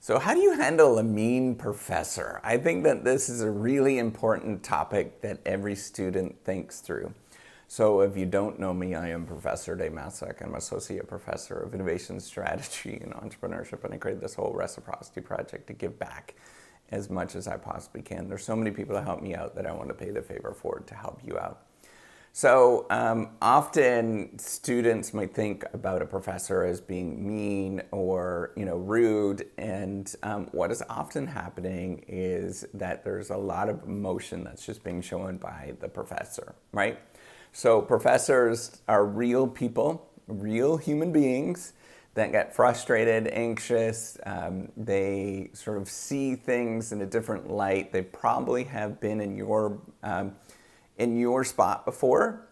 So how do you handle a mean professor? I think that this is a really important topic that every student thinks through. So if you don't know me, I am Professor Dave Masek. I'm Associate Professor of Innovation Strategy and Entrepreneurship, and I created this whole reciprocity project to give back as much as I possibly can. There's so many people that help me out that I want to pay the favor forward to help you out. So often students might think about a professor as being mean or rude, and what is often happening is that there's a lot of emotion that's just being shown by the professor, right? So professors are real people, real human beings that get frustrated, anxious. They sort of see things in a different light. They probably have been in your spot before.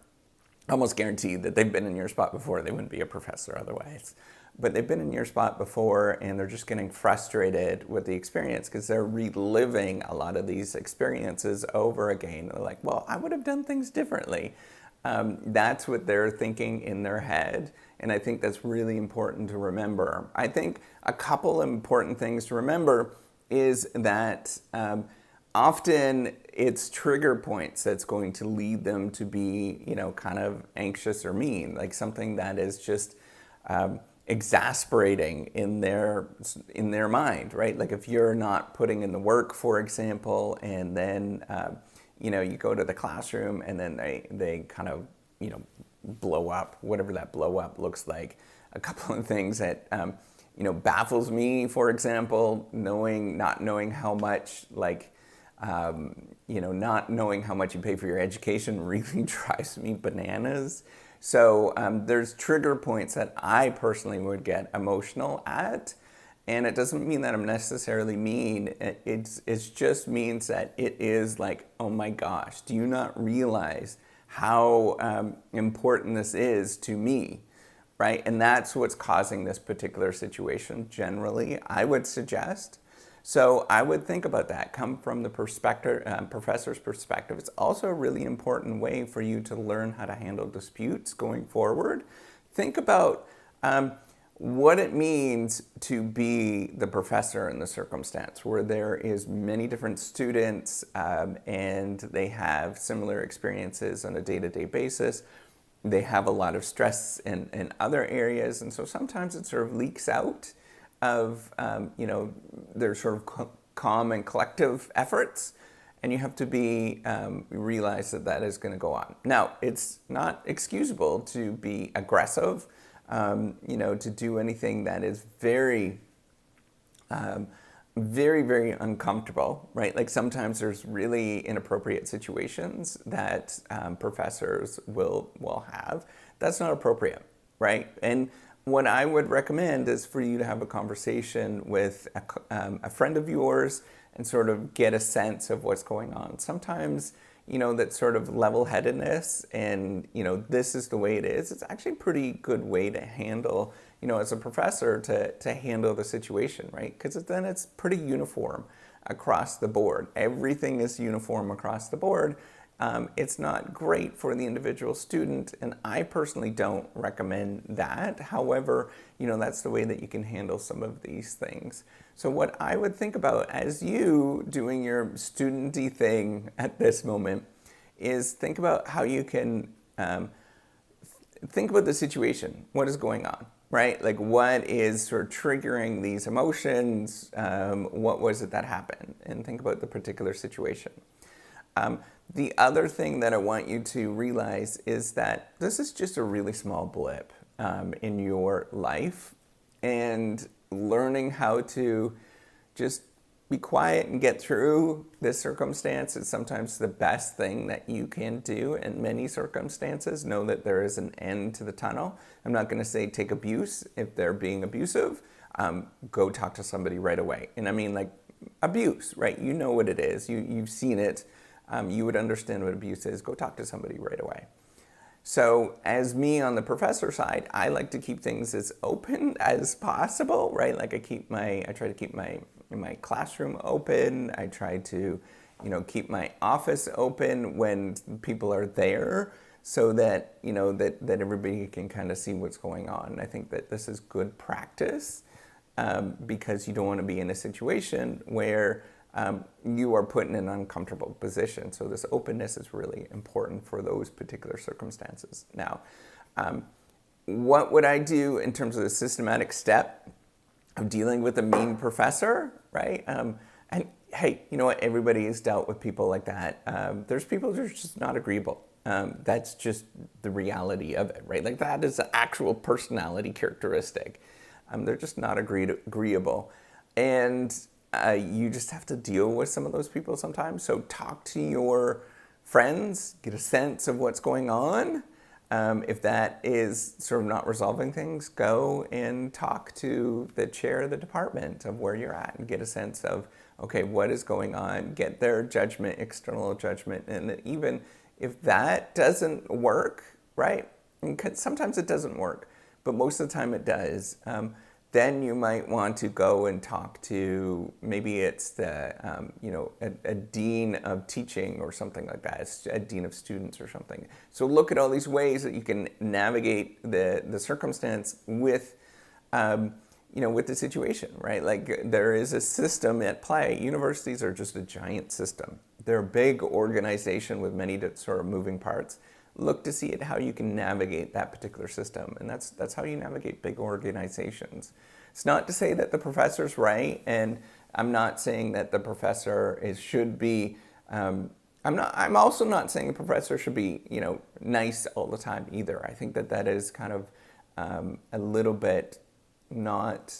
Almost guaranteed that they've been in your spot before. They wouldn't be a professor otherwise. But they've been in your spot before, and they're just getting frustrated with the experience because they're reliving a lot of these experiences over again. They're like, well, I would have done things differently. That's what they're thinking in their head, and I think that's really important to remember. I think a couple important things to remember is that often it's trigger points that's going to lead them to be, kind of anxious or mean, like something that is just exasperating in their mind, right? Like if you're not putting in the work, for example, and then you go to the classroom and then they kind of blow up, whatever that blow up looks like. A couple of things that baffles me, for example, not knowing how much not knowing how much you pay for your education really drives me bananas. So there's trigger points that I personally would get emotional at, and it doesn't mean that I'm necessarily mean. It just means that it is like, oh my gosh, do you not realize how important this is to me, right? And that's what's causing this particular situation generally, I would suggest. So I would think about that, come from the professor's perspective. It's also a really important way for you to learn how to handle disputes going forward. Think about what it means to be the professor in the circumstance where there is many different students and they have similar experiences on a day-to-day basis. They have a lot of stress in other areas, and so sometimes it sort of leaks out of their sort of calm and collective efforts, and you have to be realize that is going to go on. Now, it's not excusable to be aggressive, to do anything that is very, very, very uncomfortable, right? Like sometimes there's really inappropriate situations that professors will have. That's not appropriate, right? And what I would recommend is for you to have a conversation with a friend of yours and sort of get a sense of what's going on. Sometimes, that sort of level-headedness and, this is the way it is, it's actually a pretty good way to handle, as a professor to handle the situation, right? Because then it's pretty uniform across the board. Everything is uniform across the board. It's not great for the individual student, and I personally don't recommend that. However, that's the way that you can handle some of these things. So what I would think about as you doing your student-y thing at this moment is think about how you can think about the situation. What is going on, right? Like what is sort of triggering these emotions? What was it that happened? And think about the particular situation. The other thing that I want you to realize is that this is just a really small blip in your life, and learning how to just be quiet and get through this circumstance is sometimes the best thing that you can do in many circumstances. Know that there is an end to the tunnel. I'm not going to say take abuse if they're being abusive. Go talk to somebody right away. And I mean like abuse, right? You know what it is. You've seen it. You would understand what abuse is. Go talk to somebody right away. So as me on the professor side, I like to keep things as open as possible, right? Like I try to keep my classroom open. I try to, keep my office open when people are there so that, that everybody can kind of see what's going on. And I think that this is good practice. because you don't want to be in a situation where you are put in an uncomfortable position. So this openness is really important for those particular circumstances. Now, what would I do in terms of the systematic step of dealing with a mean professor, right? And hey, you know what? Everybody has dealt with people like that. There's people who are just not agreeable. That's just the reality of it, right? Like that is an actual personality characteristic. They're just not agreeable. And you just have to deal with some of those people sometimes. So talk to your friends, get a sense of what's going on. If that is sort of not resolving things, go and talk to the chair of the department of where you're at and get a sense of, okay, what is going on? Get their judgment, external judgment. And even if that doesn't work, right? And sometimes it doesn't work, but most of the time it does. Then you might want to go and talk to, maybe it's the, a dean of teaching or something like that, a dean of students or something. So look at all these ways that you can navigate the circumstance with, with the situation, right? Like there is a system at play. Universities are just a giant system. They're a big organization with many sort of moving parts. Look to see how you can navigate that particular system. And that's how you navigate big organizations. It's not to say that the professor's right, and I'm not saying that the professor should be, I'm also not saying the professor should be, nice all the time either. I think that is kind of a little bit not,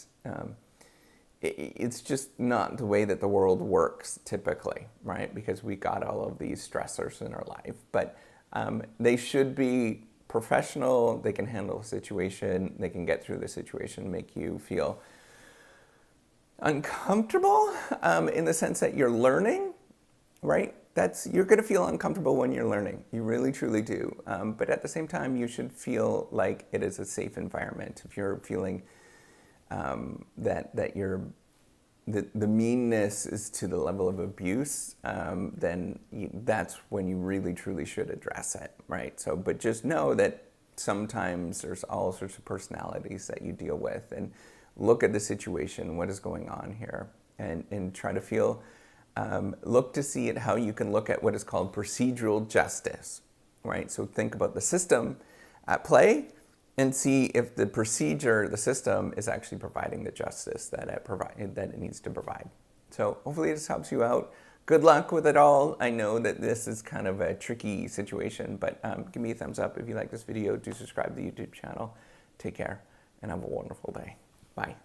it's just not the way that the world works typically, right? Because we got all of these stressors in our life. But they should be professional, they can handle a situation, they can get through the situation, make you feel uncomfortable in the sense that you're learning, right? You're going to feel uncomfortable when you're learning. You really, truly do. But at the same time, you should feel like it is a safe environment. If you're feeling that you're the meanness is to the level of abuse, then that's when you really truly should address it, right? So, but just know that sometimes there's all sorts of personalities that you deal with, and look at the situation, what is going on here, and try to feel, look to see how you can look at what is called procedural justice, right? So think about the system at play, and see if the procedure, the system, is actually providing the justice that it needs to provide. So hopefully this helps you out. Good luck with it all. I know that this is kind of a tricky situation, but give me a thumbs up if you like this video. Do subscribe to the YouTube channel. Take care and have a wonderful day. Bye.